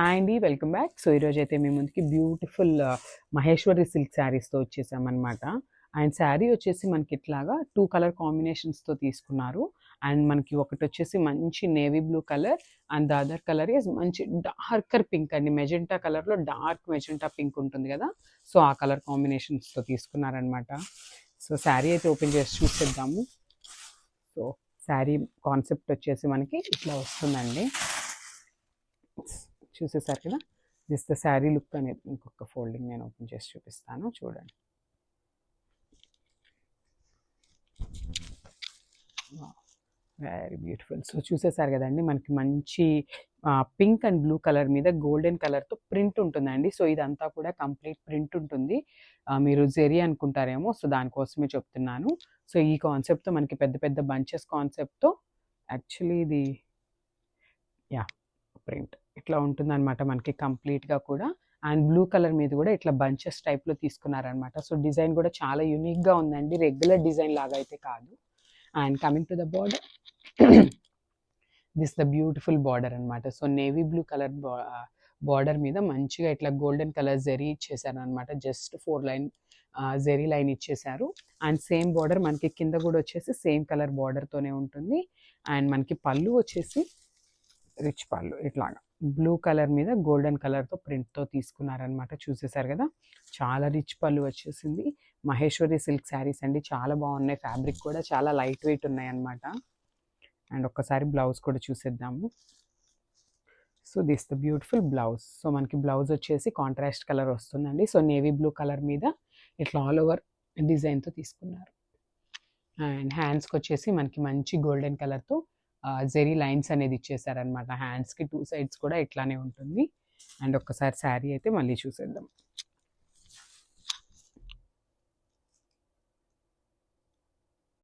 Hi అండి, welcome back. So ఈరోజు అయితే మేము ముందుకి బ్యూటిఫుల్ మహేశ్వరి సిల్క్ శారీస్తో వచ్చేసామన్నమాట. అండ్ శారీ వచ్చేసి మనకి ఇట్లాగా 2 కలర్ కాంబినేషన్స్తో తీసుకున్నారు. అండ్ మనకి ఒకటి వచ్చేసి మంచి navy blue colour and the other colour is మంచి డార్కర్ పింక్ అండి. మెజెంటా కలర్లో డార్క్ మెజెంటా పింక్ ఉంటుంది కదా, సో ఆ కలర్ కాంబినేషన్స్తో తీసుకున్నారనమాట. సో శారీ అయితే ఓపెన్ చేసి చూసేద్దాము. సో శారీ కాన్సెప్ట్ వచ్చేసి మనకి ఇట్లా వస్తుందండి. చూసేసారు కదా, దిస్ ద శారీ లుక్ అనేది. ఇంకొక ఫోల్డింగ్ నేను ఓపెన్ చేసి చూపిస్తాను, చూడండి. Very beautiful. సో చూసేసారు కదండి, మనకి మంచి పింక్ అండ్ బ్లూ కలర్ మీద గోల్డెన్ కలర్తో ప్రింట్ ఉంటుందండి. సో ఇదంతా కూడా కంప్లీట్ ప్రింట్ ఉంటుంది. మీరు జెరీ అనుకుంటారేమో, సో దానికోసమే చెప్తున్నాను. సో ఈ కాన్సెప్ట్తో మనకి పెద్ద పెద్ద బంచెస్ కాన్సెప్ట్తో యాక్చువల్లీ ఇది ప్రింట్ ఇట్లా ఉంటుందన్నమాట మనకి కంప్లీట్గా కూడా. అండ్ బ్లూ కలర్ మీద కూడా ఇట్లా బంచెస్ టైప్లో తీసుకున్నారనమాట. సో డిజైన్ కూడా చాలా యూనిక్గా ఉందండి, రెగ్యులర్ డిజైన్ లాగా అయితే కాదు. And coming to the border, this the beautiful border అనమాట. So navy blue colour border మీద మంచిగా ఇట్లా గోల్డెన్ కలర్ జెరీ ఇచ్చేసారు అనమాట. జస్ట్ 4 లైన్ జెరీ లైన్ ఇచ్చేసారు. అండ్ సేమ్ బార్డర్ మనకి కింద కూడా వచ్చేసి సేమ్ కలర్ బార్డర్తోనే ఉంటుంది. అండ్ మనకి పళ్ళు వచ్చేసి రిచ్ పళ్ళు ఇట్లాగా బ్లూ కలర్ మీద గోల్డెన్ కలర్తో ప్రింట్తో తీసుకున్నారనమాట. చూసేసారు కదా, చాలా రిచ్ పళ్ళు వచ్చేసింది. మహేశ్వరి సిల్క్ శారీస్ అండి, చాలా బాగున్నాయి. ఫ్యాబ్రిక్ కూడా చాలా లైట్ వెయిట్ ఉన్నాయి అనమాట. అండ్ ఒక్కసారి బ్లౌజ్ కూడా చూసేద్దాము. So this the beautiful blouse. So మనకి బ్లౌజ్ వచ్చేసి కాంట్రాస్ట్ కలర్ వస్తుందండి. సో నేవీ బ్లూ కలర్ మీద ఇట్లా ఆల్ ఓవర్ డిజైన్తో తీసుకున్నారు. అండ్ హ్యాండ్స్కి వచ్చేసి మనకి మంచి గోల్డెన్ కలర్తో జెరీ లైన్స్ అనేది ఇచ్చేసారనమాట. హ్యాండ్స్కి 2 సైడ్స్ కూడా ఇట్లానే ఉంటుంది. అండ్ ఒక్కసారి శారీ అయితే మళ్ళీ చూసేద్దాం.